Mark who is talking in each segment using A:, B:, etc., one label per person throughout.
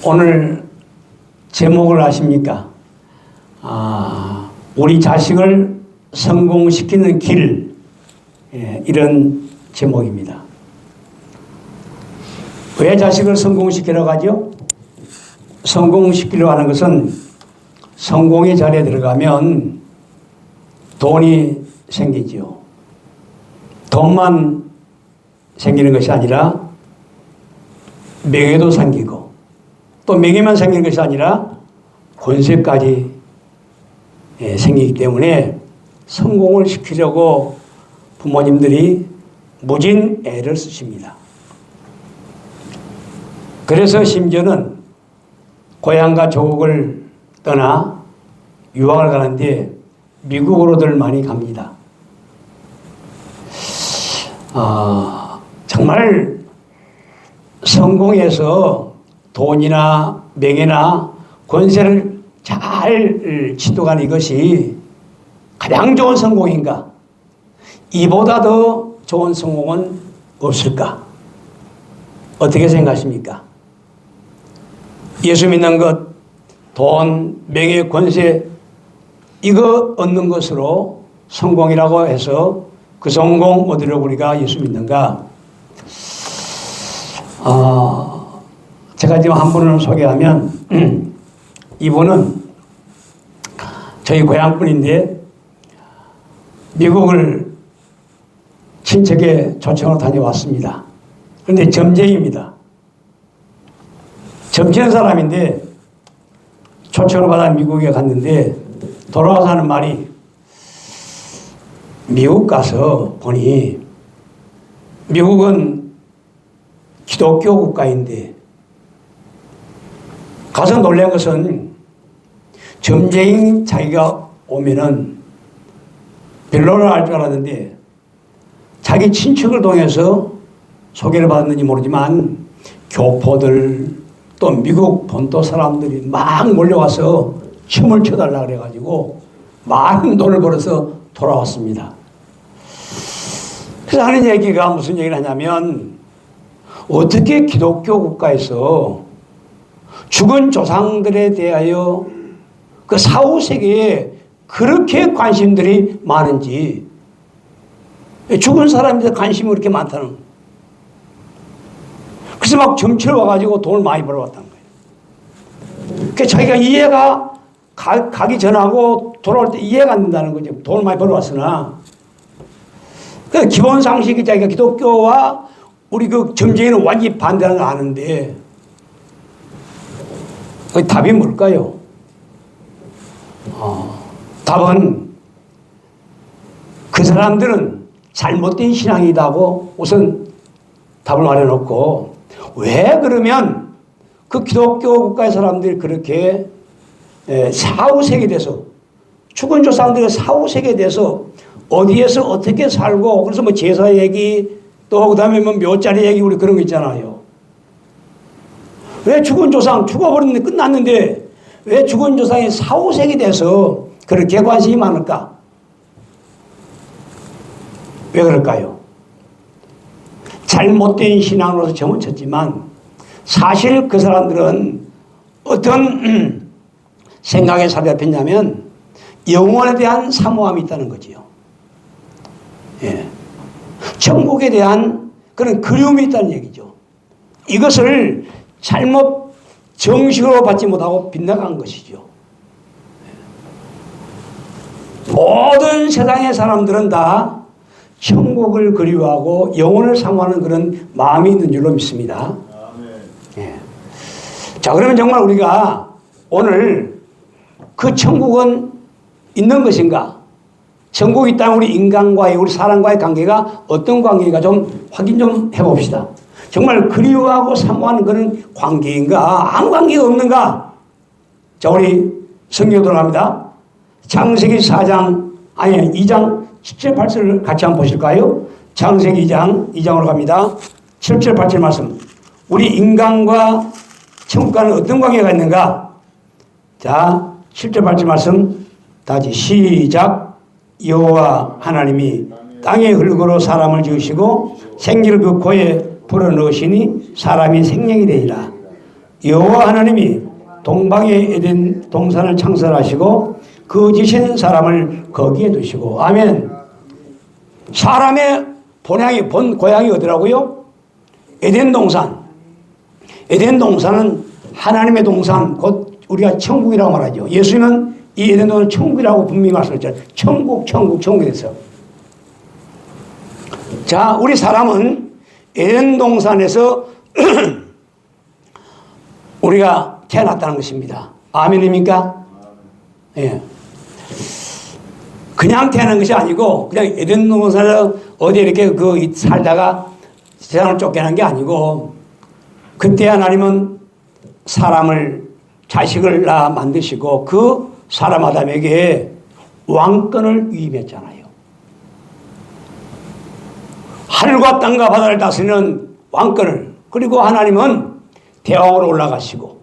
A: 오늘 제목을 아십니까? 우리 자식을 성공시키는 길, 이런 제목입니다. 왜 자식을 성공시키려고 하죠? 성공시키려고 하는 것은 성공의 자리에 들어가면 돈이 생기지요. 돈만 생기는 것이 아니라 명예도 생기고, 또 명예만 생기는 것이 아니라 권세까지 생기기 때문에 성공을 시키려고 부모님들이 무진 애를 쓰십니다. 그래서 심지어는 고향과 조국을 떠나 유학을 가는데 미국으로들 많이 갑니다. 정말 성공해서 돈이나 명예나 권세를 잘 취득한 이것이 가장 좋은 성공인가? 이보다 더 좋은 성공은 없을까? 어떻게 생각하십니까? 예수 믿는 것, 돈, 명예, 권세 이거 얻는 것으로 성공이라고 해서 그 성공 얻으려고 우리가 예수 믿는가? 제가 지금 한 분을 소개하면 이분은 저희 고향분인데 미국을 친척의 초청으로 다녀왔습니다. 그런데 점쟁이입니다. 점치는 사람인데 초청을 받아 미국에 갔는데 돌아와서 하는 말이, 미국 가서 보니 미국은 기독교 국가인데, 가서 놀란 것은 점쟁이 자기가 오면은 별로를 알 줄 알았는데 자기 친척을 통해서 소개를 받았는지 모르지만 교포들 또 미국 본토 사람들이 막 몰려와서 춤을 춰달라 그래가지고 많은 돈을 벌어서 돌아왔습니다. 그래서 하는 얘기가 무슨 얘기를 하냐면, 어떻게 기독교 국가에서 죽은 조상들에 대하여 그 사후세계에 그렇게 관심들이 많은지, 죽은 사람들에 관심이 그렇게 많다는 거예요. 그래서 막 점치러 와가지고 돈을 많이 벌어왔다는 거예요. 그러니까 자기가 이해가 가기 전하고 돌아올 때 이해가 안 된다는 거죠. 돈을 많이 벌어왔으나. 그 기본 상식이 자기가 기독교와 우리 그 점쟁이는 완전히 반대하는 걸 아는데, 그 답이 뭘까요? 답은 그 사람들은 잘못된 신앙이다고 우선 답을 마련해놓고, 왜 그러면 그 기독교 국가의 사람들이 그렇게 사후세계에 대해서, 죽은 조상들의 세계에 대해서 어디에서 어떻게 살고, 그래서 뭐 제사 얘기, 또 그 다음에 뭐 묘자리 얘기, 우리 그런 거 있잖아요. 왜 죽은 조상, 죽어버렸는데 끝났는데 왜 죽은 조상의 사후세계에 대해서 그렇게 관심이 많을까? 왜 그럴까요? 잘못된 신앙으로서 점을 쳤지만 사실 그 사람들은 어떤 생각에 사로잡혔냐면 영혼에 대한 사모함이 있다는 거지요. 예. 천국에 대한 그런 그리움이 있다는 얘기죠. 이것을 잘못 정식으로 받지 못하고 빗나간 것이죠. 모든 세상의 사람들은 다 천국을 그리워하고 영혼을 사모하는 그런 마음이 있는 줄로 믿습니다. 예. 자, 그러면 정말 우리가 오늘 그 천국은 있는 것인가? 천국이 있다면 우리 인간과의, 우리 사람과의 관계가 어떤 관계인가 좀 확인 좀 해봅시다. 정말 그리워하고 사모하는 그런 관계인가? 아무 관계가 없는가? 자, 우리 성경 들어갑니다. 창세기 2장 7절 8절을 같이 한번 보실까요? 창세기 2장으로 갑니다. 7절 8절 말씀. 우리 인간과 천국과는 어떤 관계가 있는가? 자, 7절 8절 말씀 다시 시작. 여호와 하나님이 땅의 흙으로 사람을 지으시고 생기를 그 코에 불어넣으시니 사람이 생명이 되리라. 여호와 하나님이 동방의 에덴 동산을 창설하시고 그 지신 사람을 거기에 두시고. 아멘. 사람의 본향이 본 고향이 어디라고요? 에덴 동산. 에덴 동산은 하나님의 동산, 곧 우리가 천국이라고 말하죠. 예수님은 이 에덴 동산은 천국이라고 분명히 말씀하셨잖아요. 천국이 됐어요. 자, 우리 사람은 에덴 동산에서 우리가 태어났다는 것입니다. 아멘입니까? 예. 그냥 태어난 것이 아니고 그냥 에덴 동산에서 어디 이렇게 살다가 세상을 쫓겨난 게 아니고, 그때 하나님은 사람을, 자식을 낳아 만드시고 그 사람 아담에게 왕권을 위임했잖아요. 하늘과 땅과 바다를 다스리는 왕권을. 그리고 하나님은 대왕으로 올라가시고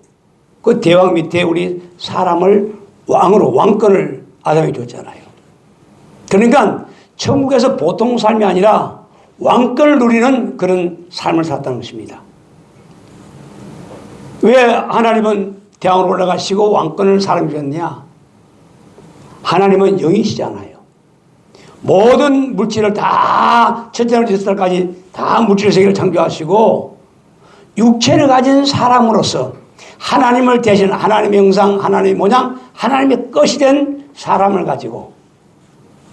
A: 그 대왕 밑에 우리 사람을 왕으로, 왕권을 아담에게 줬잖아요. 그러니까 천국에서 보통 삶이 아니라 왕권을 누리는 그런 삶을 살았다는 것입니다. 왜 하나님은 대왕으로 올라가시고 왕권을 사람에게 줬느냐? 하나님은 영이시잖아요. 모든 물질을 다 첫째부터 여섯까지 다 물질 세계를 창조하시고 육체를 가진 사람으로서 하나님을 대신 하나님의 형상, 하나님의 모양, 하나님의 것이 된 사람을 가지고,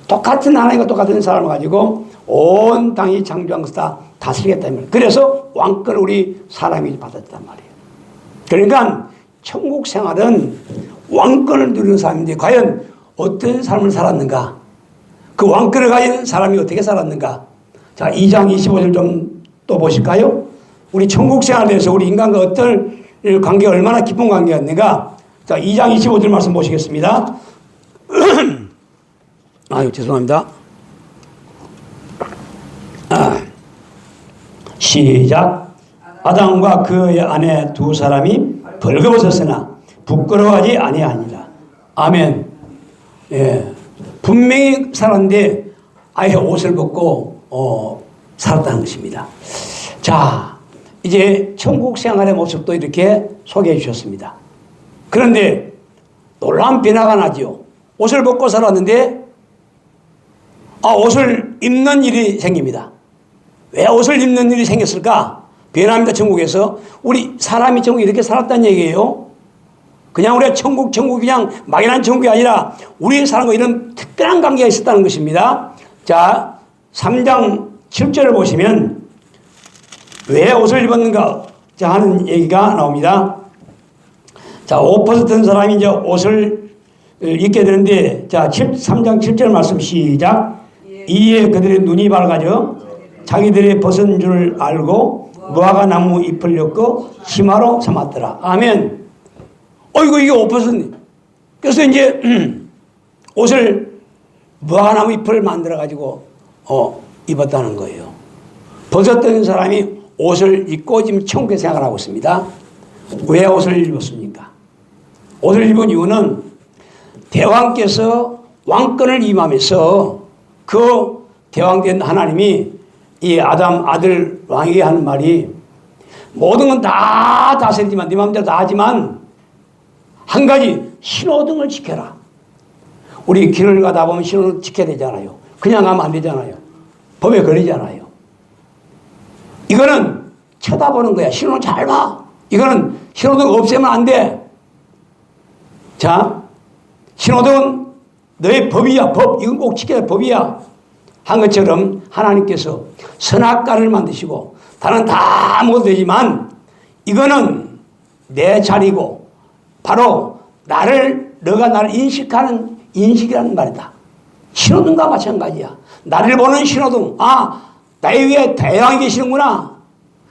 A: 똑같은 하나님과 똑같은 사람을 가지고 온 땅이 창조한 것을 다 다스리겠다는 말이에요. 그래서 왕권을 우리 사람이 받았단 말이에요. 그러니까 천국 생활은 왕권을 누리는 삶인데 과연 어떤 삶을 살았는가? 그 왕권을 가진 사람이 어떻게 살았는가? 자, 2장 25절 좀 또 보실까요? 우리 천국 생활에 대해서 우리 인간과 어떤 관계가 얼마나 깊은 관계였는가? 자, 2장 25절 말씀 보시겠습니다. 아유, 죄송합니다. 시작. 아담과 그의 아내 두 사람이 벌거벗었으나 부끄러워하지 아니하니라. 아멘. 예. 분명히 살았는데 아예 옷을 벗고 살았다는 것입니다. 자, 이제 천국 생활의 모습도 이렇게 소개해 주셨습니다. 그런데 놀라운 변화가 나죠. 옷을 벗고 살았는데 옷을 입는 일이 생깁니다. 왜 옷을 입는 일이 생겼을까? 변화입니다. 천국에서. 우리 사람이 천국에 이렇게 살았다는 얘기예요. 그냥 우리가 천국 그냥 막연한 천국이 아니라 우리 사람과 이런 특별한 관계가 있었다는 것입니다. 자, 3장 7절을 보시면 왜 옷을 입었는가 하는 얘기가 나옵니다. 자, 옷 벗었던 사람이 이제 옷을 입게 되는데, 자, 3장 7절 말씀 시작. 이에 그들의 눈이 밝아져 자기들의 벗은 줄 알고 무화과 나무 잎을 엮고 치마로 삼았더라. 아멘. 어이구, 이게 옷 벗었네. 그래서 이제 옷을 무화과 나무 잎을 만들어 가지고 입었다는 거예요. 벗었던 사람이 옷을 입고 지금 천국에 생활하고 있습니다. 왜 옷을 입었습니까? 옷을 입은 이유는 대왕께서 왕권을 임하면서 그 대왕된 하나님이 이 아담 아들 왕에게 하는 말이, 모든 건 다 다스리지만, 네 마음대로 다 하지만 한 가지, 신호등을 지켜라. 우리 길을 가다 보면 신호등 지켜야 되잖아요. 그냥 가면 안 되잖아요. 법에 걸리잖아요. 이거는 쳐다보는 거야. 신호등 잘 봐. 이거는 신호등 없애면 안 돼. 자, 신호등은 너의 법이야. 법. 이건 꼭 지켜야 돼. 법이야. 한 것처럼 하나님께서 선악과를 만드시고 다른 다 먹어도 되지만 이거는 내 자리고 바로 너가 나를 인식하는 인식이라는 말이다. 신호등과 마찬가지야. 나를 보는 신호등. 나의 위에 대왕이 계시는구나.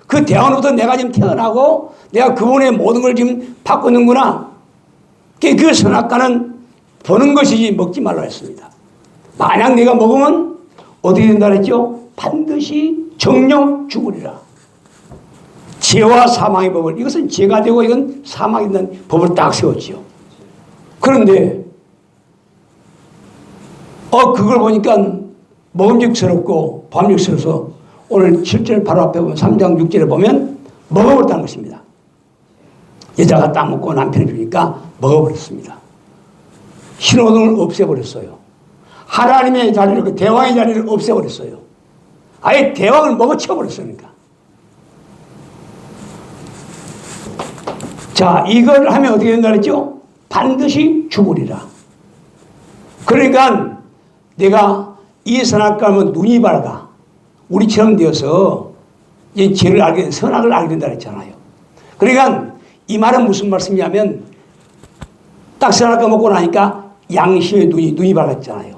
A: 그 대왕으로부터 내가 지금 태어나고 내가 그분의 모든 걸 지금 받고 있는구나. 그 선악과는 보는 것이지 먹지 말라 했습니다. 만약 내가 먹으면 어떻게 된다 그랬죠? 반드시 정령 죽으리라. 죄와 사망의 법을, 이것은 죄가 되고 이건 사망이 된다는 법을 딱 세웠지요. 그런데 그걸 보니까 먹음직스럽고 범직스러워서 오늘 7절 바로 앞에 보면 3장 6절에 보면 먹어버렸다는 것입니다. 여자가 딱 먹고 남편이 주니까 먹어버렸습니다. 신호등을 없애버렸어요. 하나님의 자리를, 그 대왕의 자리를 없애버렸어요. 아예 대왕을 먹어치워버렸으니까. 자, 이걸 하면 어떻게 된다 그랬죠? 반드시 죽으리라. 그러니까 내가 이 선악과는 눈이 밝아. 우리처럼 되어서 이 죄를 알게 된, 선악을 알게 된다 그랬잖아요. 그러니까 이 말은 무슨 말씀이냐면 딱 선악과 먹고 나니까 양심의 눈이 밝았잖아요.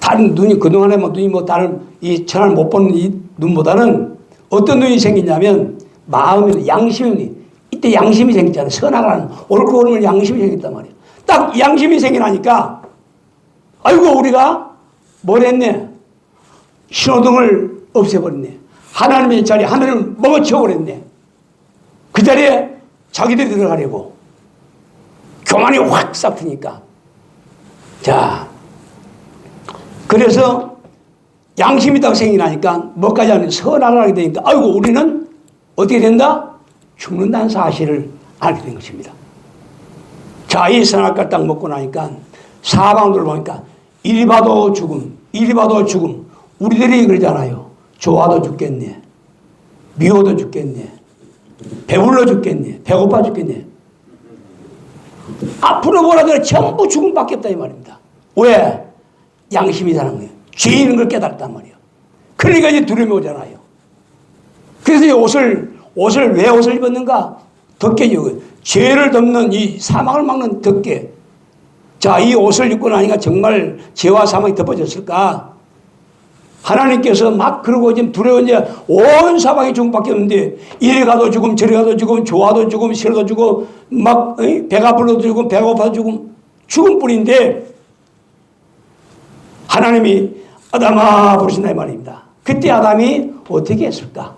A: 다른 눈이, 그동안에 뭐 눈이 뭐 다른 이 천하를 못 보는 이 눈보다는 어떤 눈이 생기냐면 마음의 양심의 눈이, 이때 양심이 생겼잖아요. 선악을 하는, 옳고 그름을 양심이 생겼단 말이에요. 딱 양심이 생겨나니까 아이고 우리가 뭘 했네. 신호등을 없애버렸네. 하나님의 자리에 하늘을 먹어치워버렸네. 그 자리에 자기들이 들어가려고 교만이 확 싹트니까. 자, 그래서 양심이 딱 생겨나니까 뭐까지 하면 선악을 하게 되니까 아이고 우리는 어떻게 된다? 죽는다는 사실을 알게 된 것입니다. 자, 이 선악과를 딱 먹고 나니까 사방으로 보니까 이리 봐도 죽음, 이리 봐도 죽음. 우리들이 그러잖아요. 좋아도 죽겠네, 미워도 죽겠네, 배불러 죽겠네, 배고파 죽겠네. 앞으로 뭐라도 전부 죽음밖에 없다 이 말입니다. 왜? 양심이 사는 거예요. 죄인인 걸 깨달았단 말이에요. 그러니까 이제 두려움이 오잖아요. 그래서 이 옷을 왜 옷을 입었는가? 덮개죠. 죄를 덮는 이 사망을 막는 덮개. 자, 이 옷을 입고 나니까 정말 죄와 사망이 덮어졌을까? 하나님께서 막 그러고 지금 두려워 이제 온 사방이 죽음밖에 없는데 이리 가도 죽음, 저리 가도 죽음, 좋아도 죽음, 싫어도 죽음, 막 배가 불러도 죽음, 배가 고파도 죽음, 죽음뿐인데 하나님이 아담아 부르신다 이 말입니다. 그때 아담이 어떻게 했을까?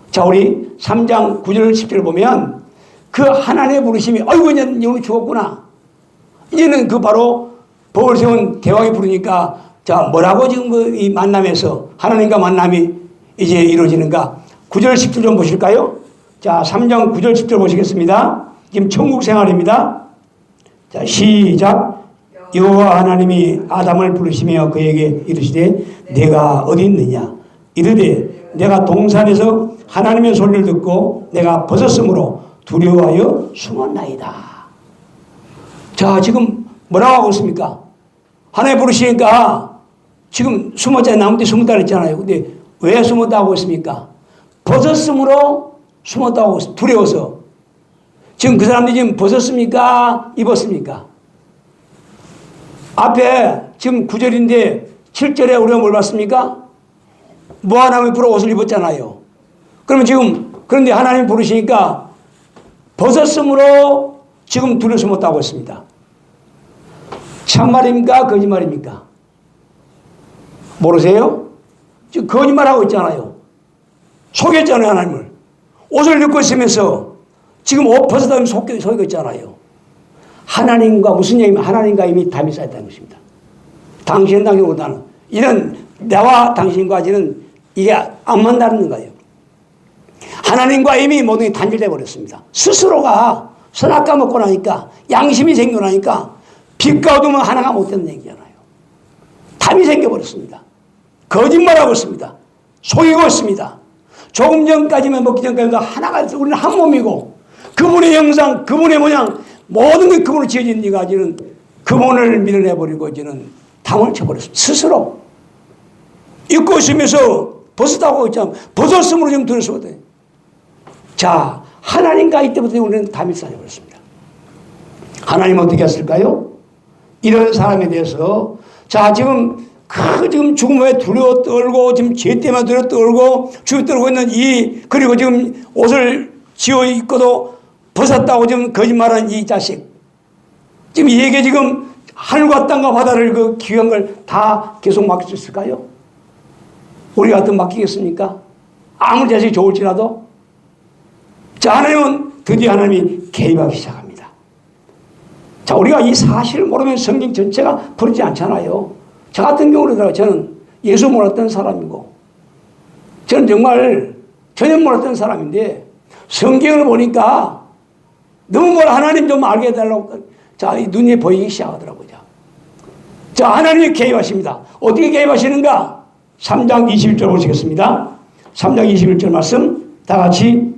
A: 자, 우리 3장 9절 10절을 보면 그 하나님의 부르심이 아이고 이제 영이 죽었구나. 이제는 그 바로 법을 세운 대왕이 부르니까 자, 뭐라고 지금 이 만남에서 하나님과 만남이 이제 이루어지는가? 9절 10절 좀 보실까요? 자, 3장 9절 10절 보시겠습니다. 지금 천국 생활입니다. 자, 시작. 여호와 하나님이 아담을 부르시며 그에게 이르시되 내가 어디 있느냐? 이르되 내가 동산에서 하나님의 소리를 듣고 내가 벗었으므로 두려워하여 숨었나이다. 자, 지금 뭐라고 하고 있습니까? 하나님 부르시니까 지금 숨었잖아요. 나무 뒤에 숨었다 그랬잖아요. 근데 왜 숨었다고 했습니까? 벗었으므로 숨었다고 했습니다. 두려워서. 지금 그 사람들이 지금 벗었습니까? 입었습니까? 앞에 지금 9절인데 7절에 우리가 뭘 봤습니까? 무화과나무에 불어 옷을 입었잖아요. 그러면 지금 그런데 하나님 부르시니까 벗었으므로 지금 두려워 숨었다고 했습니다. 참말입니까? 거짓말입니까? 모르세요? 지금 거짓말하고 있잖아요. 속였잖아요, 하나님을. 옷을 입고 있으면서 지금 옷 벗어다니면 속이고 있잖아요. 하나님과 무슨 얘기면 하나님과 이미 담이 쌓였다는 것입니다. 당신은 당신으로 나는 이런 나와 당신과지는 이게 안 만나는 거예요. 하나님과 이미 모든 게 단절돼 버렸습니다. 스스로가 선악과 먹고 나니까 양심이 생겨나니까 빛과 어둠은 하나가 못 되는 얘기잖아요. 담이 생겨버렸습니다. 거짓말하고 있습니다. 속이고 있습니다. 조금 전까지만 먹기 전까지도 하나가 우리는 한 몸이고 그분의 형상, 그분의 모양 모든 게 그분으로 지어진 이가 이제는 그분을 밀어내버리고 이제는 담을 쳐버렸습니다. 스스로 입고 있으면서 벗었다고 있잖아요. 벗었으므로 지금 들었거든요. 자, 하나님과 이때부터 우리는 담이 쌓여버렸습니다. 하나님은 어떻게 했을까요? 이런 사람에 대해서 자, 지금 지금 죽음에 두려워 떨고 지금 죄 때문에 두려워 떨고 주여 떨고 있는 그리고 지금 옷을 지어 입고도 벗었다고 지금 거짓말한 이 자식. 지금 이에게 지금 하늘과 땅과 바다를 그 귀한 걸 다 계속 맡길 수 있을까요? 우리 같은 맡기겠습니까? 아무리 자식이 좋을지라도. 자, 하나님은 드디어 하나님이 개입하기 시작합니다. 자, 우리가 이 사실을 모르면 성경 전체가 부르지 않잖아요. 저 같은 경우는 저는 예수 몰랐던 사람이고 저는 정말 전혀 몰랐던 사람인데 성경을 보니까 너무 뭘 하나님 좀 알게 해달라고 자, 눈에 보이기 시작하더라고요. 자, 하나님이 개입하십니다. 어떻게 개입하시는가? 3장 21절 보시겠습니다. 3장 21절 말씀 다 같이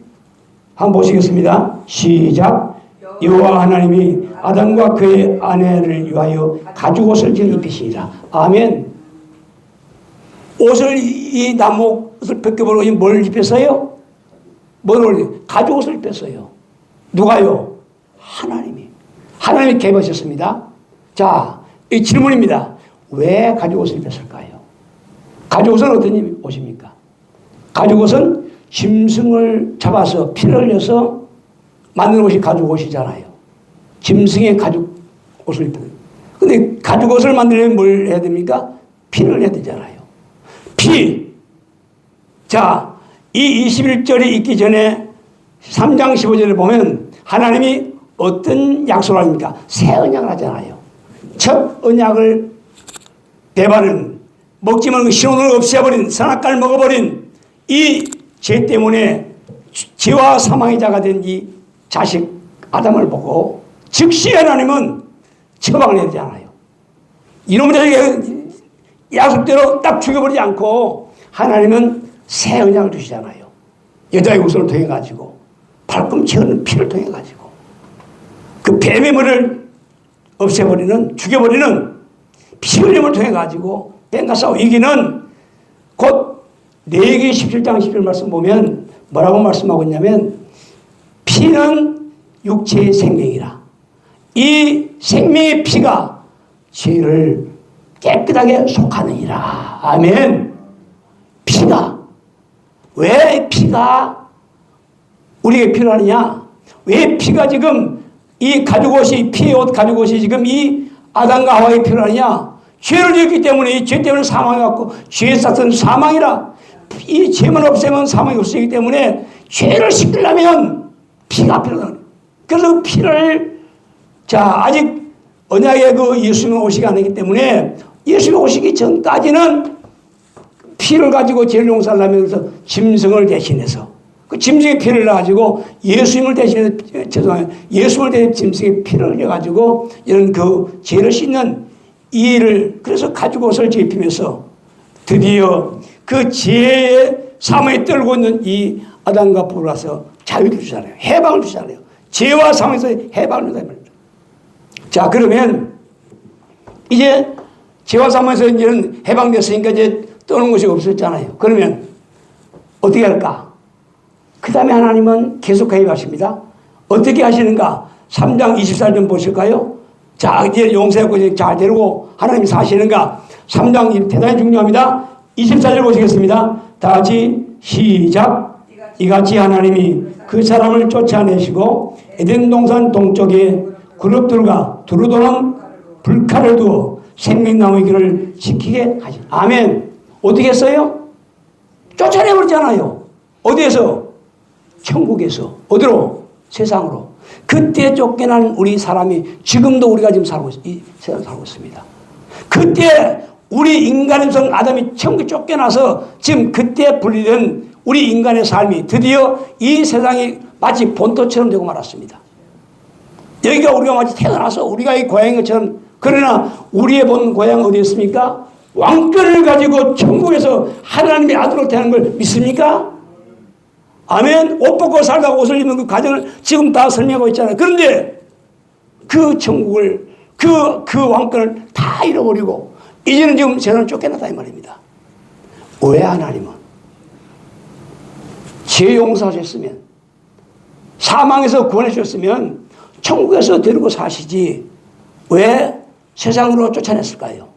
A: 한번 보시겠습니다. 시작. 여호와 하나님이 아담과 그의 아내를 위하여 가죽 옷을 입히시니라. 아멘. 옷을 이 나무 옷을 벗겨버리고 뭘 입혔어요? 가죽 옷을 입혔어요. 누가요? 하나님이 개입하셨습니다. 자, 이 질문입니다. 왜 가죽 옷을 입혔을까요? 가죽 옷은 어떤 옷입니까? 가죽 옷은 짐승을 잡아서 피를 흘려서 만든 옷이 가죽 옷이잖아요. 짐승의 가죽 옷을 입혀요. 근데 가죽 옷을 만들려면 뭘 해야 됩니까? 피를 해야 되잖아요. 피. 자, 이 21절이 있기 전에 3장 15절을 보면 하나님이 어떤 약속을 합니까? 새 언약을 하잖아요. 첫 언약을 배반은 먹지 말고 신혼을 없애버린 선악과를 먹어버린 이 죄 때문에 죄와 사망의 자가 된 이 자식 아담을 보고 즉시 하나님은 처방을 해야 되잖아요. 이놈의 자식이 약속대로 딱 죽여버리지 않고 하나님은 새 언약을 주시잖아요. 여자의 우선을 통해 가지고 발꿈치 흐르는 피를 통해 가지고 그 뱀의 머리를 없애버리는 죽여버리는 피 흘림을 통해 가지고 뱀과 싸워 이기는 곧 레위기 17장 10절 말씀 보면 뭐라고 말씀하고 있냐면 피는 육체의 생명이라. 이 생명의 피가 죄를 깨끗하게 속하느니라. 아멘. 피가 왜 피가 우리에게 필요하느냐? 왜 피가 지금 이 가죽옷이 피의 옷 가죽옷이 지금 이 아담과 하와에 필요하느냐? 죄를 지었기 때문에 이 죄 때문에 사망이 왔고 죄의 싹은 사망이라. 이 죄만 없애면 사망이 없어지기 때문에 죄를 씻으려면 피가 필요하다. 그래서 피를 자 아직 언약의 그 예수님 오시기 아니기 때문에 예수님 오시기 전까지는 피를 가지고 죄를 용서하려면서 짐승을 대신해서 그 짐승의 피를 가지고 예수님을 대신해서 예수님을 대신 짐승의 피를 흘려가지고 이런 그 죄를 씻는 이 일을 그래서 가죽 옷을 입히면서 드디어 그 죄의 사망에 떨고 있는 이 아담과 부부라서 자유를 주잖아요. 해방을 주잖아요. 죄와 사망에서 해방을 주다 말입니다. 자, 그러면 이제 죄와 사망에서 이제는 해방됐으니까 이제 떠는 것이 없었잖아요. 그러면 어떻게 할까? 그 다음에 하나님은 계속 개입하십니다. 어떻게 하시는가? 3장 24절 좀 보실까요? 자, 이제 용서하고 잘 데리고 하나님이 사시는가? 3장 대단히 중요합니다. 24절 보시겠습니다. 다 같이 시작. 이같이 하나님이 그 사람을 쫓아내시고 에덴 동산 동쪽에 그룹들과 두루 도는 불칼을 두어 생명나무의 길을 지키게 하시. 아멘. 어떻게 했어요? 쫓아내버렸잖아요. 어디에서? 천국에서. 어디로? 세상으로. 그때 쫓겨난 우리 사람이 지금도 우리가 지금 이 세상 살고 있습니다. 그때 우리 인간의 성 아담이 천국에 쫓겨나서 지금 그때 분리된 우리 인간의 삶이 드디어 이 세상이 마치 본토처럼 되고 말았습니다. 여기가 우리가 마치 태어나서 우리가 이 고향인 것처럼 그러나 우리의 본 고향 어디 있습니까? 왕권을 가지고 천국에서 하나님의 아들로 태어난 걸 믿습니까? 아멘. 옷 벗고 살다가 옷을 입는 그 과정을 지금 다 설명하고 있잖아요. 그런데 그 천국을 그 왕권을 다 잃어버리고 이제는 지금 세상을 쫓겨났다 이 말입니다. 왜 하나님은 죄 용서하셨으면 사망에서 구원해 주셨으면 천국에서 데리고 사시지 왜 세상으로 쫓아냈을까요?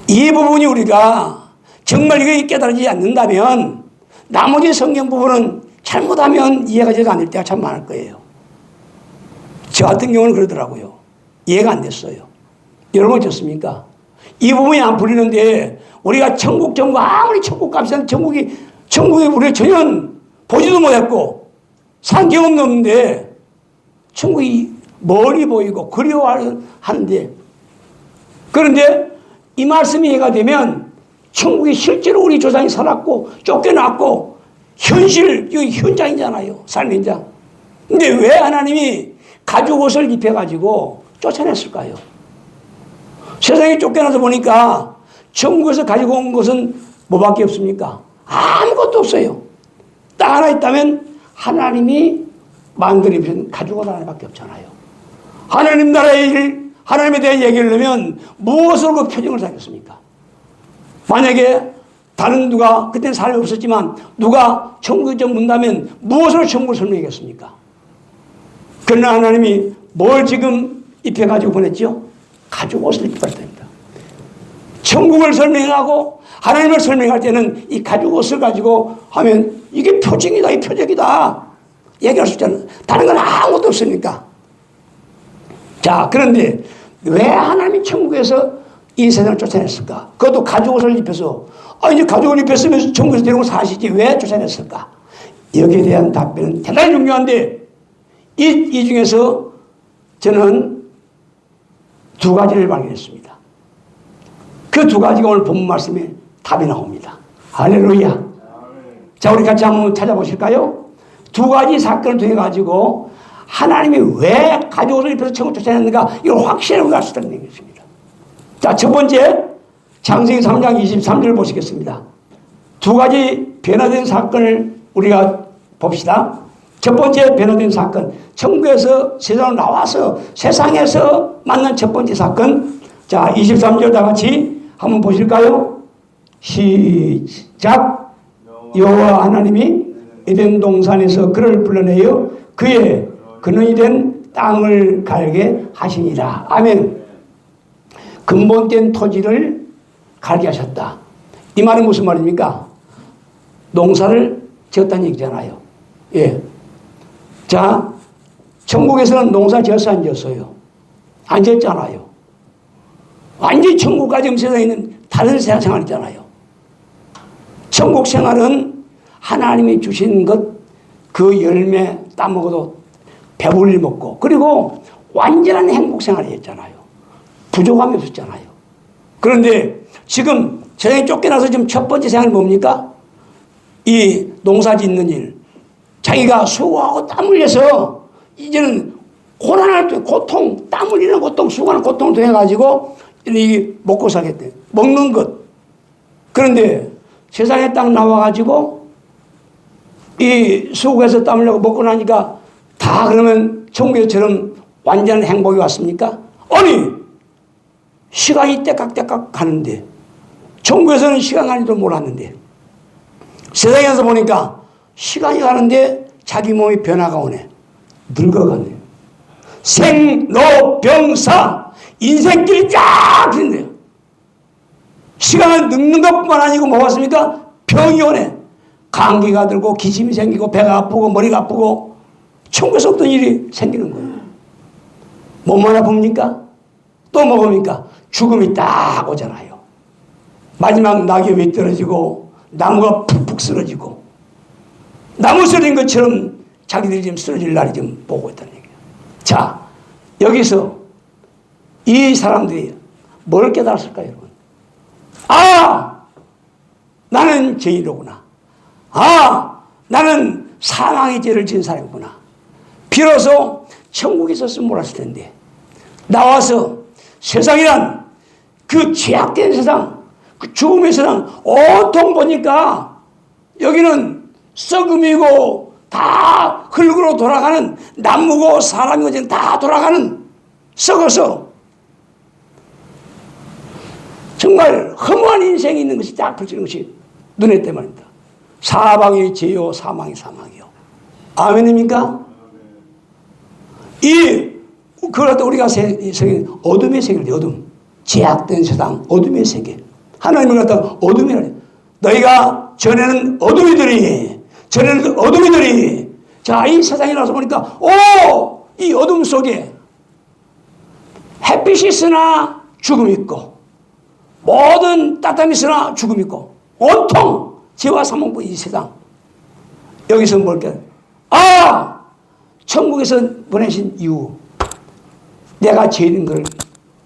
A: 이 부분이 우리가 정말 이게 깨달아지지 않는다면 나머지 성경 부분은 잘못하면 이해가 잘 안 될 때가 참 많을 거예요. 저 같은 경우는 그러더라고요. 이해가 안 됐어요. 여러분 어떻습니까? 이 부분이 안 풀리는데 우리가 천국 아무리 천국 값이란 천국에 우리가 전혀 보지도 못했고 산 경험도 없는데 천국이 멀리 보이고 그리워하는데 그런데 이 말씀이 이해가 되면 천국이 실제로 우리 조상이 살았고 쫓겨났고 현실, 여기 현장이잖아요. 삶의 현장. 근데 왜 하나님이 가죽 옷을 입혀가지고 쫓아냈을까요? 세상에 쫓겨나서 보니까 천국에서 가지고 온 것은 뭐밖에 없습니까? 아무것도 없어요. 딱 하나 있다면 하나님이 만들어 주신 가죽 옷 하나밖에 없잖아요. 하나님 나라의 일, 하나님에 대해 얘기를 하면 무엇으로 그 표정을 살겠습니까? 만약에 다른 누가, 그때는 사람이 없었지만 누가 천국에 좀 문다면 무엇으로 천국을 설명하겠습니까? 그러나 하나님이 뭘 지금 입혀가지고 보냈죠? 가죽 옷을 입혀버렸답니다. 천국을 설명하고 하나님을 설명할 때는 이 가죽 옷을 가지고 하면 이게 표징이다, 이 표적이다 얘기할 수 있잖아요. 다른 건 아무것도 없으니까. 자, 그런데 왜 하나님이 천국에서 이 세상을 쫓아냈을까? 그것도 가죽 옷을 입혀서, 이제 가죽 옷을 입혔으면 천국에서 데리고 사시지 왜 쫓아냈을까? 여기에 대한 답변은 대단히 중요한데 이 중에서 저는 두 가지를 발견했습니다. 그 두 가지가 오늘 본문 말씀에 답이 나옵니다. 할렐루야. 자, 우리 같이 한번 찾아보실까요? 두 가지 사건을 통해 가지고 하나님이 왜 가죽 옷을 입혀서 천국을 쫓아냈는가 이걸 확실하게 알 수 있다는 것입니다. 자, 첫 번째 창세기 3장 23절을 보시겠습니다. 두 가지 변화된 사건을 우리가 봅시다. 첫 번째 변화된 사건, 천국에서 세상으로 나와서 세상에서 만난 첫 번째 사건. 자, 23절 다 같이 한번 보실까요? 시작. 여호와 하나님이 에덴 동산에서 그를 불러내어 그의 근원이 된 땅을 갈게 하시니라. 아멘. 근본된 토지를 갈게 하셨다. 이 말은 무슨 말입니까? 농사를 지었다는 얘기잖아요. 예. 자, 천국에서는 농사 지었어, 안 지었어요? 안 지었잖아요. 완전히 천국까지 세상에 있는 다른 생활이잖아요. 천국 생활은 하나님이 주신 것, 그 열매 따먹어도 배불리 먹고, 그리고 완전한 행복 생활이었잖아요. 부족함이 없었잖아요. 그런데 지금 세상에 쫓겨나서 지금 첫 번째 생활이 뭡니까? 이 농사 짓는 일. 자기가 수고하고 땀 흘려서 이제는 고난할 때 고통, 땀 흘리는 고통, 수고하는 고통을 통해가지고 이 먹고 살겠대. 먹는 것. 그런데 세상에 딱 나와가지고 이 수고해서 땀 흘려고 먹고 나니까 다 그러면 천국에서처럼 완전한 행복이 왔습니까? 아니! 시간이 때깍때깍 가는데 천국에서는 시간 가는 줄 몰랐는데 세상에서 보니까 시간이 가는데 자기 몸이 변화가 오네. 늙어가네. 생로병사 인생길이 쫙 핀대요. 시간을 늙는 것뿐만 아니고 뭐가 왔습니까? 병이 오네. 감기가 들고 기침이 생기고 배가 아프고 머리가 아프고 천국에서 없던 일이 생기는 거예요. 몸만 아픕니까? 또 뭐입니까? 죽음이 딱 오잖아요. 마지막 낙엽이 떨어지고 나무가 푹푹 쓰러지고 나무 쓰러진 것처럼 자기들이 지금 쓰러질 날이 좀 보고 있다는 얘기예요. 자, 여기서 이 사람들이 뭘 깨달았을까요, 여러분? 아! 나는 죄인이로구나. 아! 나는 사망의 죄를 지은 사람이구나. 비로소 천국에 있었으면 몰랐을 텐데 나와서 세상이란 그 죄악된 세상, 그 죽음의 세상 온통 보니까 여기는 썩음이고 다 흙으로 돌아가는 나무고 사람이고 지금 다 돌아가는 썩어서 정말 허무한 인생이 있는 것이 딱 펼치는 것이 눈에 띄 말입니다. 사방이 죄요 사망이 사망이요. 아멘입니까? 그걸 갖다 우리가 어둠의 세계를 어둠. 제약된 세상, 어둠의 세계. 하나님을 갖다 어둠이라. 너희가 전에는 어둠이더니, 전에는 어둠이더니, 자, 이 세상에 나서 보니까, 이 어둠 속에 햇빛이 있으나 죽음이 있고, 모든 따뜻함이 있으나 죽음이 있고, 온통 죄와 사망부 이 세상. 여기서 뭘까? 천국에서 보내신 이유. 내가 죄인 걸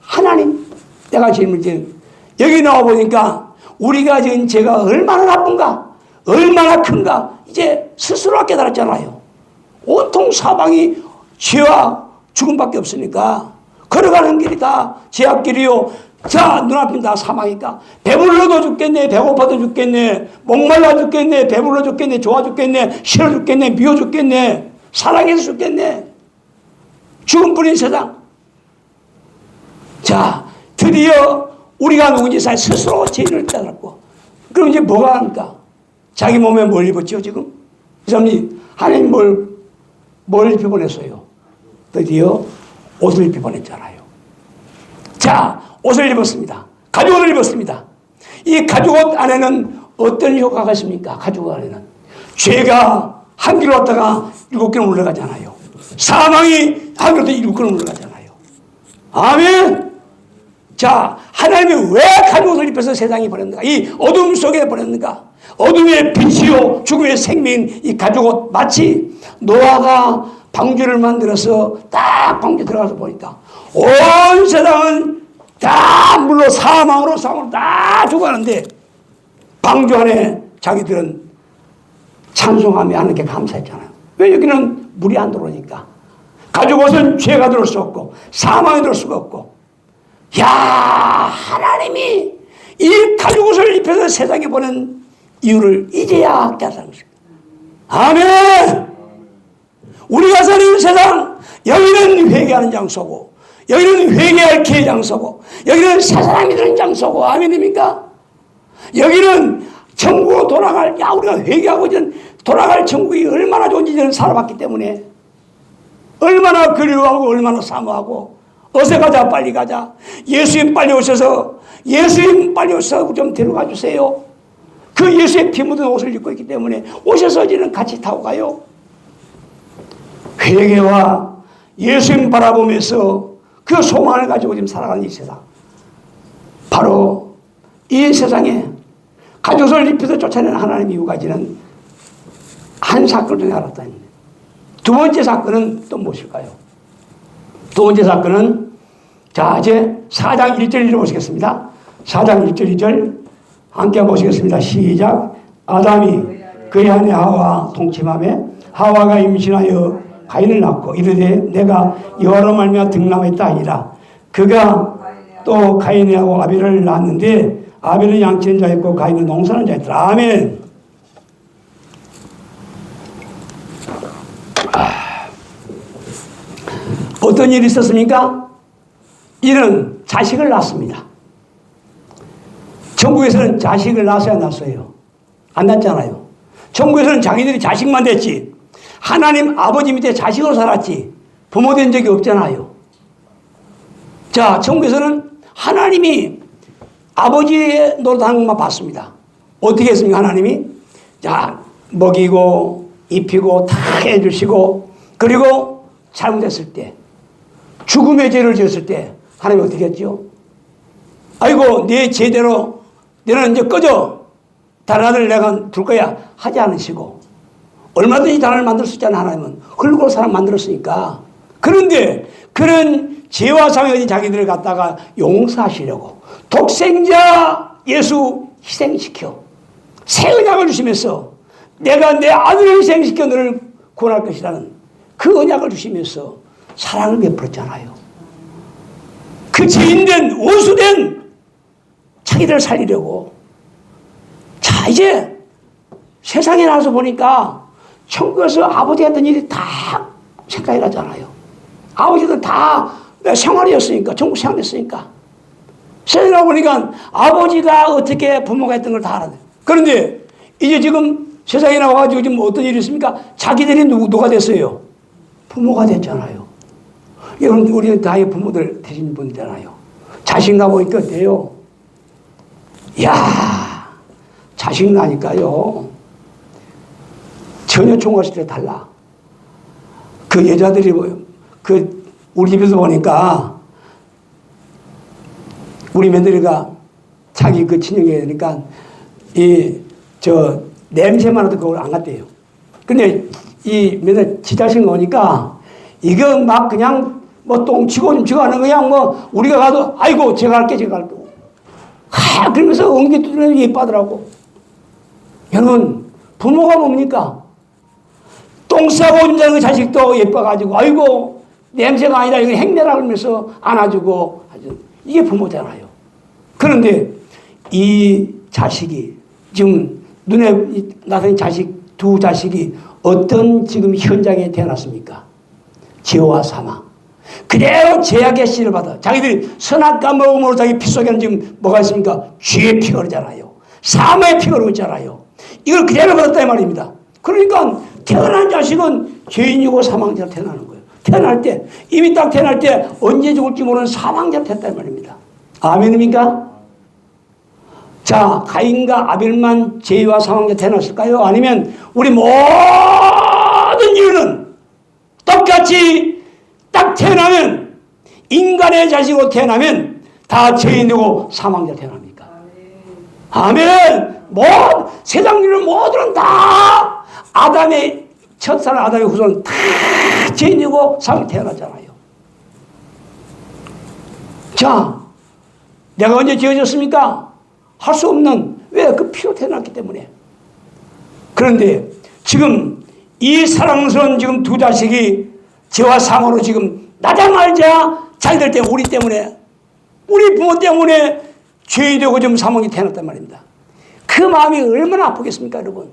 A: 하나님, 내가 죄인을 지은 여기 나와 보니까 우리가 지은 죄가 얼마나 나쁜가, 얼마나 큰가, 이제 스스로 깨달았잖아요. 온통 사방이 죄와 죽음밖에 없으니까 걸어가는 길이 다 죄악길이요. 자, 눈앞이 다 사망이니까 배불러도 죽겠네, 배고파도 죽겠네, 목말라 죽겠네, 배불러 죽겠네, 좋아 죽겠네, 싫어 죽겠네, 미워 죽겠네, 사랑해서 죽겠네. 죽음뿐인 세상. 자, 드디어 우리가 누군지 스스로 죄를 깨달았고, 그럼 이제 뭐가 합니까? 자기 몸에 뭘 입었죠, 지금? 이 사람이 하나님 뭘 입혀보냈어요? 드디어 옷을 입혀보냈잖아요. 자, 옷을 입었습니다. 가죽옷을 입었습니다. 이 가죽옷 안에는 어떤 효과가 있습니까? 가죽옷 안에는 죄가 한 길로 왔다가 7길로 올라가잖아요. 사망이 한 길로 7길로 올라가잖아요. 아멘. 자, 하나님이 왜 가죽옷을 입혀서 세상에 보냈는가? 이 어둠 속에 보냈는가? 어둠의 빛이요 죽음의 생명인 이 가죽옷, 마치 노아가 방주를 만들어서 딱 방주 들어가서 보니까 온 세상은 다 물로 사망으로 다 죽어가는데 방주 안에 자기들은 찬송하며 하는 게 감사했잖아요. 왜? 여기는 물이 안 들어오니까. 가죽옷은 죄가 들어올 수 없고 사망이 들어올 수가 없고. 야, 하나님이 이 가죽옷을 입혀서 세상에 보낸 이유를 이제야 깨달은 것입니다. 아멘. 우리가 사는 세상, 여기는 회개하는 장소고, 여기는 회개할 기회 장소고, 여기는 새 사람이 되는 장소고, 아멘입니까? 여기는 천국으로 돌아갈, 야, 우리가 회개하고 돌아갈 천국이 얼마나 좋은지 저는 살아봤기 때문에 얼마나 그리워하고 얼마나 사모하고 어서 가자, 빨리 가자. 예수님 빨리 오셔서, 예수님 빨리 오셔서 좀 데려가 주세요. 그 예수의 피 묻은 옷을 입고 있기 때문에 오셔서 이제는 같이 타고 가요. 회개와 예수님 바라보면서 그 소망을 가지고 지금 살아가는 이 세상. 바로 이 세상에 가죽옷을 입혀서 쫓아내는 하나님의 이유가 지는 한 사건을 통해 알았다는 거예요. 두 번째 사건은 또 무엇일까요? 두 번째 사건은, 자, 이제 4장 1절 읽어보시겠습니다. 4장 1절 2절 함께 보시겠습니다. 시작. 아담이 그의 아내 하와 동침하며 하와가 임신하여 가인을 낳고 이르되 내가 여호와로 말미암아 등남했다 아니라 그가 또 가인하고 아벨을 낳았는데 아벨은 양치는 자였고 가인은 농사하는 자였더라. 아멘. 어떤 일이 있었습니까? 이는 자식을 낳습니다. 천국에서는 자식을 낳았어야 낳았어요? 안 낳았잖아요. 천국에서는 자기들이 자식만 됐지 하나님 아버지 밑에 자식으로 살았지 부모 된 적이 없잖아요. 자, 천국에서는 하나님이 아버지의 노릇하는 것만 봤습니다. 어떻게 했습니까? 하나님이 자, 먹이고 입히고 다 해주시고, 그리고 잘못했을 때 죽음의 죄를 지었을 때 하나님이 어떻게 했죠? 아이고, 내 죄대로 너는 이제 꺼져, 다른 아들 내가 둘 거야 하지 않으시고, 얼마든지 다른 만들 수 있잖아요. 하나님은 흙으로 사람 만들었으니까. 그런데 그런 죄와 상해진 자기들을 갖다가 용서하시려고 독생자 예수 희생시켜 새 언약을 주시면서 내가 내 아들을 희생시켜 너를 구원할 것이라는 그 언약을 주시면서 사랑을 베풀었잖아요. 그 죄인된 원수된 자기들을 살리려고. 자, 이제 세상에 나와서 보니까 천국에서 아버지 했던 일이 다 생각이 나잖아요. 아버지들 다 생활이었으니까, 천국 생활이었으니까. 세상에 나와보니까 아버지가 어떻게 부모가 했던 걸 다 알아요. 그런데 이제 지금 세상에 나와가지고 지금 어떤 일이 있습니까? 자기들이 누가 됐어요? 부모가 됐잖아요. 여러분, 우리는 다의 부모들 되신 분이잖아요. 자식 나보니까 어때요? 이야, 자식 나니까요. 전혀 총각일 때 달라. 그 여자들이 우리 집에서 보니까 우리 며느리가 자기 그 친형이 되니까 냄새만 해도 그걸 안 갔대요. 근데 이 며느리 지 자식 오니까 이거 막 그냥 뭐 똥치고 좀 치고 하는 그냥 뭐 우리가 가도 아이고 제가 할게 제가 할게 그러면서 엉덩이 두드리면서 예뻐하더라고. 여러분, 부모가 뭡니까? 똥 싸고 온다는 그 자식도 예뻐가지고, 아이고, 냄새가 아니라 이거 행내라 그러면서 안아주고, 이게 부모잖아요. 그런데 이 자식이, 지금 눈에 나타난 자식, 두 자식이 어떤 지금 현장에 태어났습니까? 죄와 사망. 그대로 죄악의 씨를 받아. 자기들이 선악과 먹음으로 자기 피 속에는 지금 뭐가 있습니까? 죄의 피가 흐르잖아요. 사망의 피가 흐르고 있잖아요. 이걸 그대로 받았다 이 말입니다. 그러니까 태어난 자식은 죄인이고 사망자로 태어나는 거예요. 태어날 때, 이미 딱 태어날 때 언제 죽을지 모르는 사망자로 됐다 이 말입니다. 아멘입니까? 자, 가인과 아벨만 죄와 사망자 태어났을까요? 아니면 우리 모든 이유는 똑같이 딱 태어나면, 인간의 자식으로 태어나면 다 죄인이고 사망자 태어납니까? 아멘. 세상 일은 모두는 다 아담의 첫사랑 아담의 후손은 다 죄인이고 사망자 태어났잖아요. 자, 내가 언제 지어졌습니까? 할 수 없는, 왜? 그 피로 태어났기 때문에. 그런데 지금 이 사랑스러운 지금 두 자식이 죄와 사망으로 지금 나자마자 자기들 때문에, 우리 때문에, 우리 부모 때문에 죄인이 되고 지금 사망이 태어났단 말입니다. 그 마음이 얼마나 아프겠습니까, 여러분?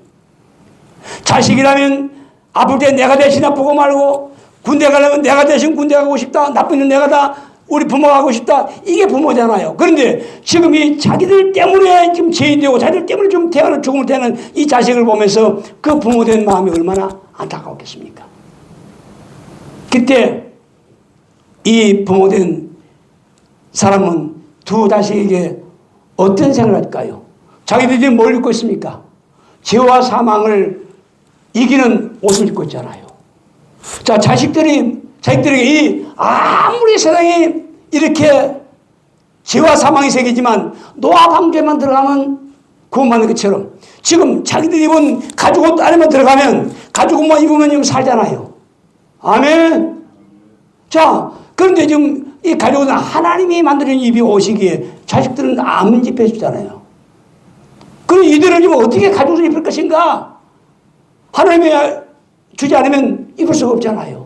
A: 자식이라면 아플 때 내가 대신 아프고 말고, 군대 가려면 내가 대신 군대 가고 싶다, 나쁜 일 내가 다 우리 부모가 하고 싶다, 이게 부모잖아요. 그런데 지금 이 자기들 때문에 지금 죄인 되고 자기들 때문에 좀 태어난, 죽음을 태어난 이 자식을 보면서 그 부모 된 마음이 얼마나 안타까웠겠습니까? 그때 이 부모 된 사람은 두 자식에게 어떤 생각을 할까요? 자기들이 뭘 입고 있습니까? 죄와 사망을 이기는 옷을 입고 있잖아요. 자, 자식들에게 아무리 세상에 이렇게 죄와 사망이 새기지만 노아 방주에만 들어가면 구원받는 것처럼 지금 자기들이 입은 가죽 옷 안에만 들어가면 가죽 옷만 입으면 좀 살잖아요. 아멘. 자, 그런데 지금 이 가죽 옷은 하나님이 만드는 입이 옷이기에 자식들은 안 입혀주잖아요. 그럼 이들은 지금 어떻게 가죽을 입을 것인가? 하나님이 주지 않으면 입을 수가 없잖아요.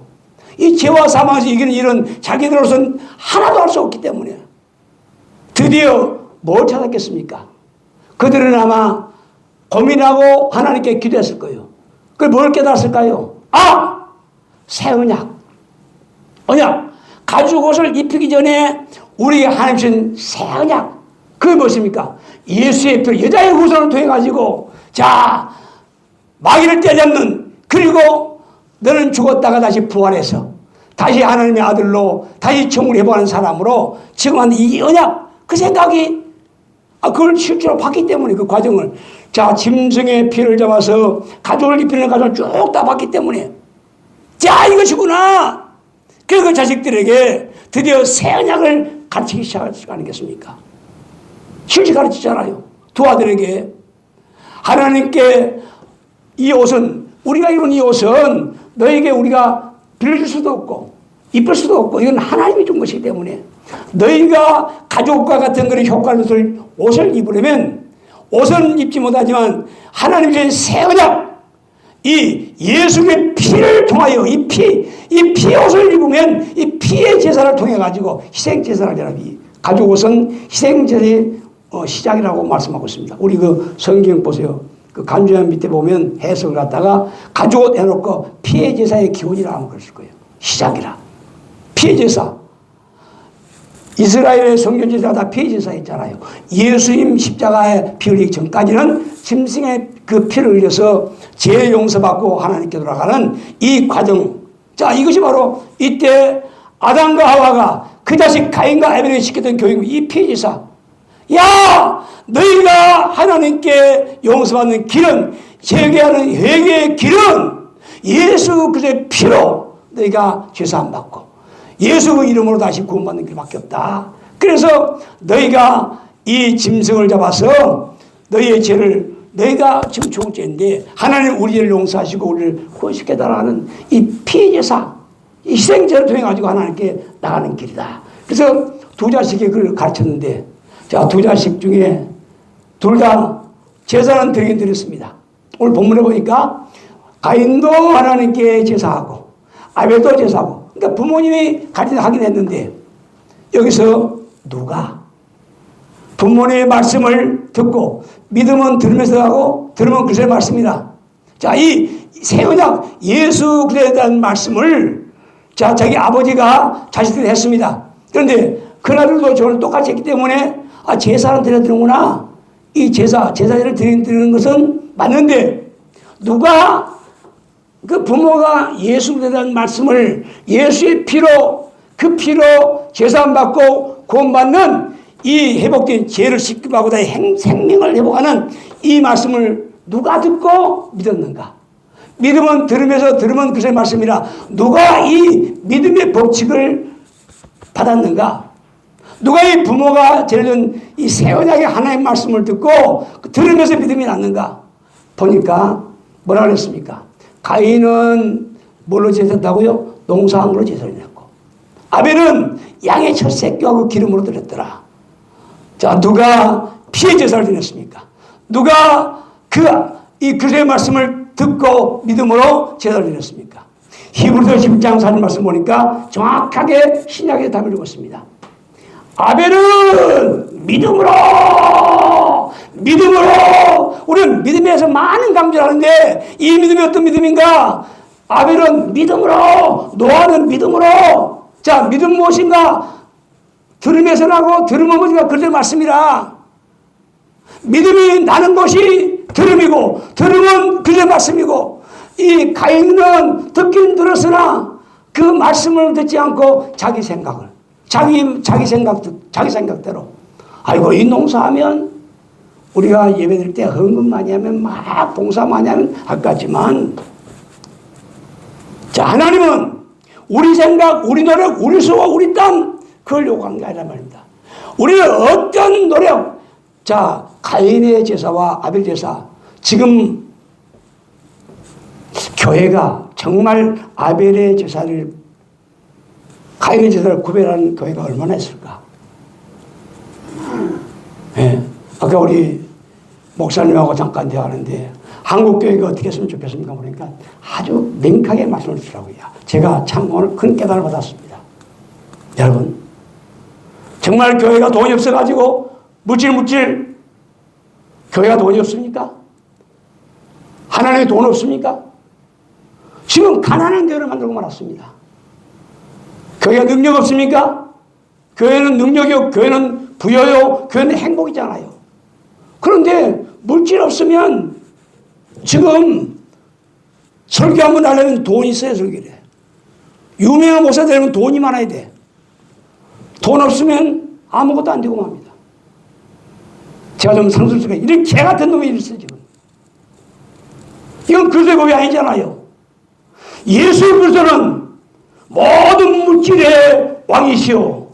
A: 이 죄와 사망에서 이기는 일은 자기들로서는 하나도 할 수 없기 때문에 드디어 뭘 찾았겠습니까? 그들은 아마 고민하고 하나님께 기도했을 거예요. 그걸 뭘 깨달았을까요? 새 언약. 가죽 옷을 입히기 전에 우리 하나님 주신 새 언약. 그게 무엇입니까? 예수의 피로 여자의 후손을 통해 가지고, 자, 마귀를 때잡는, 그리고 너는 죽었다가 다시 부활해서 다시 하나님의 아들로 다시 천국을 회복하는 사람으로 지금 하는 이 언약, 그 생각이 그걸 실제로 봤기 때문에 그 과정을, 자, 짐승의 피를 잡아서 가죽을 입히는 과정을 쭉 다 봤기 때문에, 자, 이것이구나. 그래서 그 자식들에게 드디어 새 언약을 가르치기 시작할 수 아니겠습니까? 실제 가르치잖아요. 두 아들에게 하나님께 이 옷은, 우리가 입은 이 옷은 너에게 우리가 빌려줄 수도 없고 입을 수도 없고 이건 하나님이 준 것이기 때문에 너희가 가죽과 같은 그런 효과를 옷을 입으려면 옷은 입지 못하지만 하나님이 주신 새 언약, 이 예수의 피를 통하여 이 피의 옷을 입으면 이 피의 제사를 통해 가지고 희생 제사를 하잖아요. 가죽 옷은 희생 제사의 시작이라고 말씀하고 있습니다. 우리 그 성경 보세요. 그 간주현 밑에 보면 해석을 갖다가 가죽 옷 해놓고 피의 제사의 기원이라 하면 그랬을 거예요. 시작이라. 피의 제사. 이스라엘의 성전 제사가 다 피의 제사였잖아요. 예수님 십자가에 피 흘리기 전까지는 짐승의 그 피를 흘려서 죄 용서받고 하나님께 돌아가는 이 과정. 자, 이것이 바로 이때 아담과 하와가 그 자식 가인과 아벨에게 시켰던 교육, 이 피의 제사. 야, 너희가 하나님께 용서받는 길은, 회개하는 회개의 길은 예수 그리스도의 피로 너희가 죄사함 받고 예수 그 이름으로 다시 구원받는 길밖에 없다. 그래서 너희가 이 짐승을 잡아서 너희의 죄를, 너희가 지금 죽은 죄인데 하나님 우리를 용서하시고 우리를 구원시켜달라는 이 피의 제사, 이 희생제를 통해 가지고 하나님께 나가는 길이다. 그래서 두 자식이 그걸 가르쳤는데, 자, 두 자식 중에 둘 다 제사는 드리긴 드렸습니다. 오늘 본문에 보니까 가인도 하나님께 제사하고 아벨도 제사하고, 그러니까 부모님이 같이 하긴 했는데, 여기서 누가 부모님의 말씀을 듣고, 믿음은 들으면서 하고 들으면 그리스도의 말씀이다. 자, 이 새 언약 예수 그리스도에 대한 말씀을 자, 자기 아버지가 자식들이 했습니다. 그런데 그날들도 저를 똑같이 했기 때문에 제사를 드려야 되는구나. 이 제사를 드리는 것은 맞는데, 누가 그 부모가 예수에 대한 말씀을 예수의 피로, 그 피로 제사함 받고 구원받는 이 회복된 죄를 씻기고 하고 생명을 회복하는 이 말씀을 누가 듣고 믿었는가? 믿음은 들으면서 들으면 그의 말씀이라. 누가 이 믿음의 법칙을 받았는가? 누가 이 부모가 제일은 이 새 언약의 하나님의 말씀을 듣고 들으면서 믿음이 났는가? 보니까 뭐라 그랬습니까? 가인은 뭘로 제사했다고요? 농사한 걸로 제사를 냈고, 아벨은 양의 첫 새끼하고 기름으로 드렸더라. 자, 누가 피의 제사를 드렸습니까? 누가 이 그리스도의 말씀을 듣고 믿음으로 제사를 드렸습니까? 히브리서 10장 4절 말씀 보니까 정확하게 신약의 답을 주고 있습니다. 아벨은 믿음으로, 우리는 믿음에서 많은 강조를 하는데, 이 믿음이 어떤 믿음인가? 아벨은 믿음으로, 노아는 믿음으로. 자, 믿음 무엇인가? 들으면서 나고 들으면 뭐가 그들의 말씀이라. 믿음이 나는 것이 들음이고, 들으면 그들의 말씀이고, 이 가인은 듣긴 들었으나 그 말씀을 듣지 않고 자기 생각을, 자기 생각대로, 아이고 이 농사하면 우리가 예배드릴 때 헌금 많이 하면 막 봉사 많이 하면 아깝지만, 자, 하나님은 우리 생각, 우리 노력, 우리 수고, 우리 땀, 그걸 요구하는 게 아니란 말입니다. 우리는 어떤 노력, 자, 가인의 제사와 아벨 제사, 지금 교회가 정말 아벨의 제사를, 가인의 제사를 구별하는 교회가 얼마나 있을까? 네. 아까 우리 목사님하고 잠깐 대화하는데 한국 교회가 어떻게 했으면 좋겠습니까? 그러니까 아주 명확하게 말씀을 주더라고요. 제가 참 오늘 큰 깨달음을 받았습니다. 여러분, 정말 교회가 돈이 없어가지고 묻질 교회가 돈이 없습니까? 하나님의 돈 없습니까? 지금 가난한 교회를 만들고 말았습니다. 교회가 능력 없습니까? 교회는 능력이요, 교회는 부여요, 교회는 행복이잖아요. 그런데 물질 없으면 지금 설교 한번 하려면 돈이 있어야 설교를 해. 유명한 목사 되려면 돈이 많아야 돼. 돈 없으면 아무것도 안 되고 맙니다. 제가 좀 상술수가 이런 개 같은 놈이 있어요, 지금. 이건 그리스도의 법이 아니잖아요. 예수 그리스도는 모든 물질의 왕이시오,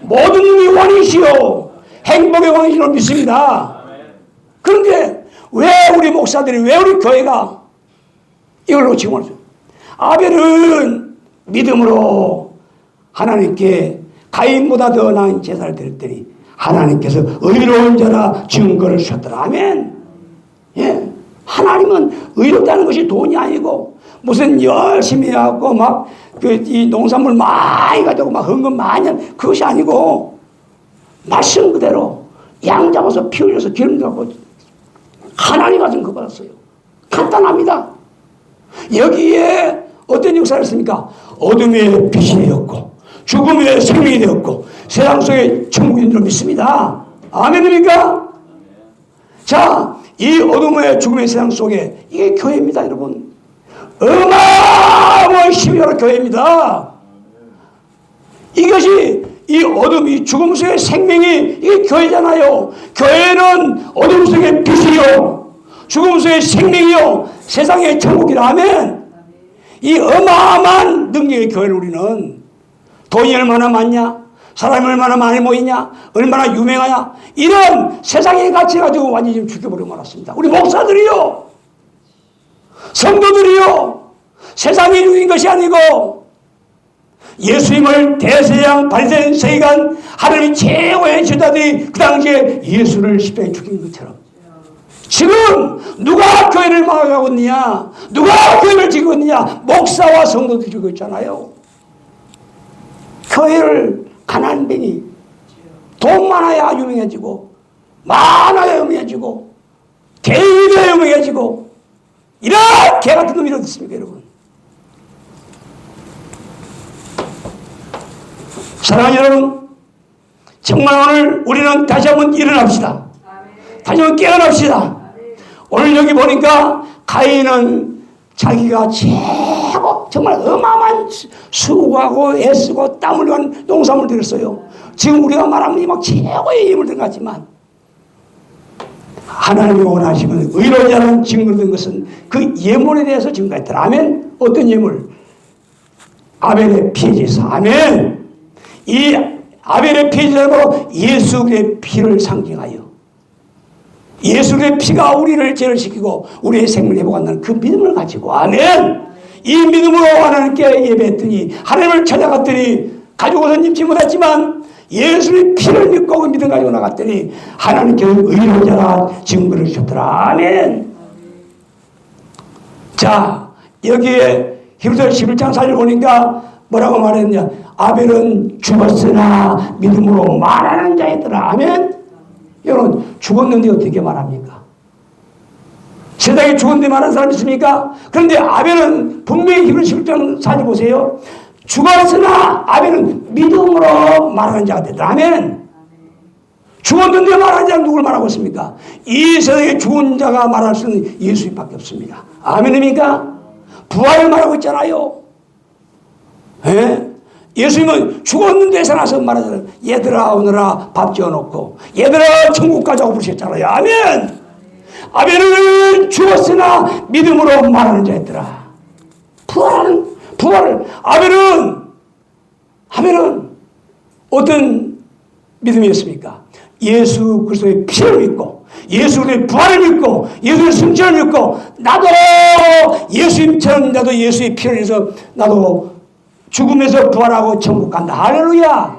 A: 모든 놈이 왕이시오, 행복의 왕이시오 믿습니다. 그런데 왜 우리 목사들이, 왜 우리 교회가 이걸 놓치고 말죠? 아벨은 믿음으로 하나님께 가인보다 더 나은 제사를 드렸더니 하나님께서 의로운 자라 증거를 주셨더라. 아멘. 예. 하나님은 의롭다는 것이 돈이 아니고 무슨 열심히 하고 막 이 농산물 많이 가지고 막 헌금 많이 하는 그것이 아니고, 말씀 그대로 양 잡아서 피 흘려서 기름 잡고 하나님 가진 거 받았어요. 간단합니다. 여기에 어떤 역사를 했습니까? 어둠의 빛이 되었고 죽음의 생명이 되었고 세상 속에 천국이 있는 줄 믿습니다. 아멘입니까? 자, 이 어둠의 죽음의 세상 속에 이게 교회입니다, 여러분. 어마어마한 힘이 바로 교회입니다. 이것이 이 어둠, 이 죽음 속의 생명이 이게 교회잖아요. 교회는 어둠 속의 빛이요, 죽음 속의 생명이요, 세상의 천국이라. 아멘. 이 어마어마한 능력의 교회를 우리는 돈이 얼마나 많냐, 사람이 얼마나 많이 모이냐, 얼마나 유명하냐, 이런 세상의 가치 가지고 완전히 좀 죽여버리고 말았습니다. 우리 목사들이요, 성도들이요, 세상이 죽인 것이 아니고 예수님을 대세양 바리새인 세관 하나님의 최고의 제자들이 그 당시에 예수를 십자가에 죽인 것처럼 지금 누가 교회를 막아가고 있느냐? 누가 교회를 지고 있느냐? 목사와 성도들이 지고 있잖아요. 교회를 가난뱅이, 돈 많아야 유명해지고, 많아야 유명해지고, 개인이 유명해지고, 이런 개 같은 놈이 어디 있습니까, 여러분? 사랑하는 여러분, 정말 오늘 우리는 다시 한번 일어납시다. 다시 한번 깨어납시다. 오늘 여기 보니까 가인은 자기가 최고 정말 어마어마한 수고하고 애쓰고 땀 흘려 농사물 들였어요. 지금 우리가 말하면 막 최고의 힘을 든 것 같지만 하나님이 원하시는 의로자라는 증거를 든 것은 그 예물에 대해서 증거했더라. 아멘. 어떤 예물? 아벨의 피제사. 아멘. 이 아벨의 피제사는 바로 예수의 피를 상징하여 예수의 피가 우리를 제일시키고 우리의 생명을 회복한다는 그 믿음을 가지고 아멘. 이 믿음으로 하나님께 예배했더니 하나님을 찾아갔더니 가지고선 입지 못했지만 예수의 피를 믿고 그 믿음 가지고 나갔더니 하나님께 의로자라 증거를 주셨더라. 아멘. 자, 여기에 히브리서 11장 4절 보니까 뭐라고 말했냐? 아벨은 죽었으나 믿음으로 말하는 자이더라. 아멘. 여러분, 죽었는데 어떻게 말합니까? 세상에 죽었는데 말하는 사람 있습니까? 그런데 아벨은 분명히 히브리서 11장 4절 보세요. 죽었으나 아벨은 믿음으로 말하는 자가 됐다. 아멘. 죽었는데 말하는 자는 누굴 말하고 있습니까? 이 세상에 죽은 자가 말할 수 있는 예수님밖에 없습니다. 아멘입니까? 부활을 말하고 있잖아요. 예? 예수님은 죽었는데 살아서 말하잖아요. 얘들아 오너라 밥 지어놓고 얘들아 천국 가자고 부르셨잖아요. 아멘. 아벨은 죽었으나 믿음으로 말하는 자였더라. 부활을 아벨은 어떤 믿음이었습니까? 예수 그리스도의 피를 믿고 예수의 부활을 믿고 예수의 승천을 믿고 나도 예수님처럼 나도 예수의 피를 해서 나도 죽음에서 부활하고 천국 간다. 할렐루야.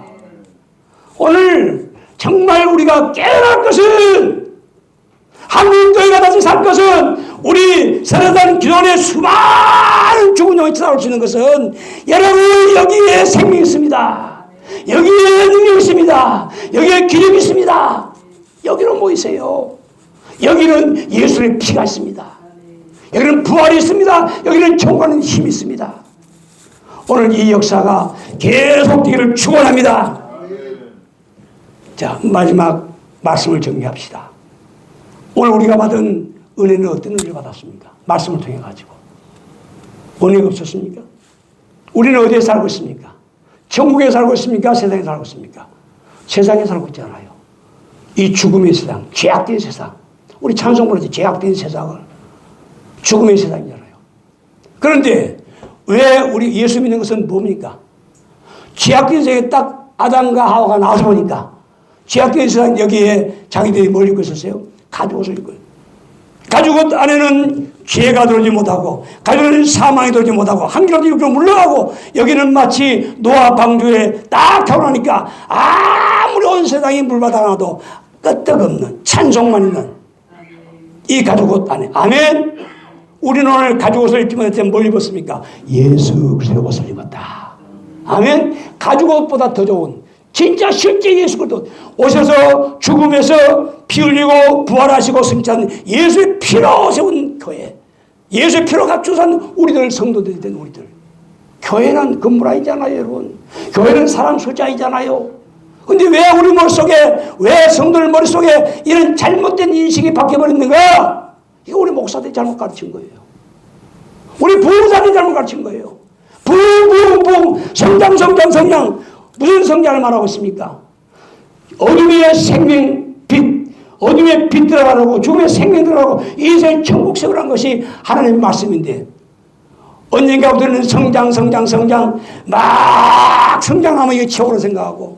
A: 오늘 정말 우리가 깨어날 것은 한국교회가 다시 살 것은 우리 세례단 기존의 수많은 죽은 영이 찾아올 수 있는 것은 여러분 여기에 생명이 있습니다. 여기에 능력이 있습니다. 여기에 기력이 있습니다. 여기로 모이세요. 여기는 예수의 피가 있습니다. 여기는 부활이 있습니다. 여기는 천국 가는 힘이 있습니다. 오늘 이 역사가 계속되기를 축원합니다. 자, 마지막 말씀을 정리합시다. 오늘 우리가 받은 은혜는 어떤 은혜를 받았습니까? 말씀을 통해 가지고 은혜가 없었습니까? 우리는 어디에 살고 있습니까? 천국에 살고 있습니까? 세상에 살고 있습니까? 세상에 살고 있잖아요. 이 죽음의 세상, 죄악된 세상. 우리 찬송 부르지 죄악된 세상을 죽음의 세상이잖아요. 그런데 왜 우리 예수 믿는 것은 뭡니까? 죄악된 세상에 딱 아담과 하와가 나와서 보니까 죄악된 세상 여기에 자기들이 뭘 입고 있었어요? 가죽옷을 입고 있어요. 가죽옷 안에는 죄가 들어오지 못하고 가죽은 사망이 들어오지 못하고 한결도 이렇게 물러가고 여기는 마치 노아 방주에 딱 타오르니까 아무리 온 세상이 물바다 나도 끄떡없는 찬송만 있는 이 가죽옷 안에 아멘. 우리는 오늘 가죽옷을 입지 못할 때 뭘 입었습니까? 예수 그리스도의 옷을 입었다. 아멘. 가죽옷보다 더 좋은 진짜 실제 예수 그리스도 오셔서 죽음에서 피 흘리고 부활하시고 승천한 예수의 피로 세운 교회, 예수의 피로 갖추선 우리들 성도들이 된 우리들. 교회는 건물 아니잖아요, 여러분. 교회는 사람 숫자이잖아요. 근데 왜 우리 머릿속에, 왜 성도들 머릿속에 이런 잘못된 인식이 바뀌어버렸는가? 이거 우리 목사들이 잘못 가르친 거예요. 우리 부흥사들이 잘못 가르친 거예요. 부흥, 성장. 무슨 성장을 말하고 있습니까? 어둠의 생명, 빛, 어둠의 빛 들어가라고, 죽음의 생명 들어가고, 이세 천국 세우라는 것이 하나님의 말씀인데, 언젠가부터는 성장, 막 성장하면 이게 최고로 생각하고,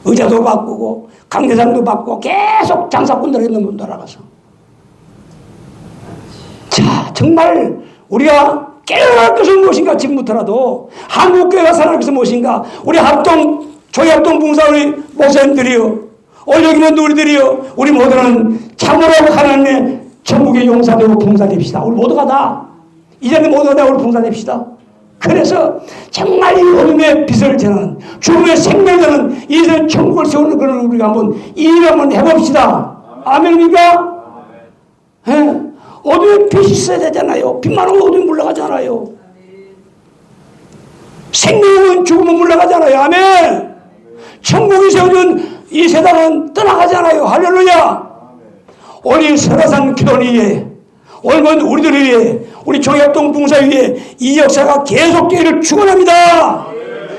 A: 의자도 바꾸고, 강대상도 바꾸고, 계속 장사꾼들에게 너무 돌아가서. 자, 정말 우리가 깨어날 것은 무엇인가 지금부터라도 한국교회가 살아날 것은 무엇인가 우리 합동 조합동 봉사 우리 목사님들이요 오늘 여기 있는 우리들이요, 우리 모두는 참으로 하나님의 천국의 용사되고 봉사됩시다. 우리 모두가 다 이제는 모두가 다 우리 봉사됩시다. 그래서 정말 이 어둠의 빛을 전하는 죽음의 생명을 전하는 이제는 천국을 세우는 그런 우리가 한번 일을 한번 해봅시다. 아멘입니까? 예. 어둠의 빛이 있어야 되잖아요. 빛만 오면 어둠이 물러가잖아요. 생명은 죽으면 물러가잖아요. 아멘. 천국이 세워준 이 세상은 떠나가잖아요. 할렐루야. 오늘 설화산 기도를 위해, 오늘 우리들을 위해, 우리 종합동 봉사 위에 이 역사가 계속되기를 축원합니다.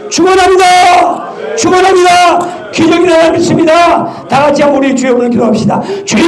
A: 축원합니다. 축원합니다. 기적이 일어날 믿습니다. 다 같이 한번 우리 주여 부르는 기도합시다. 주여.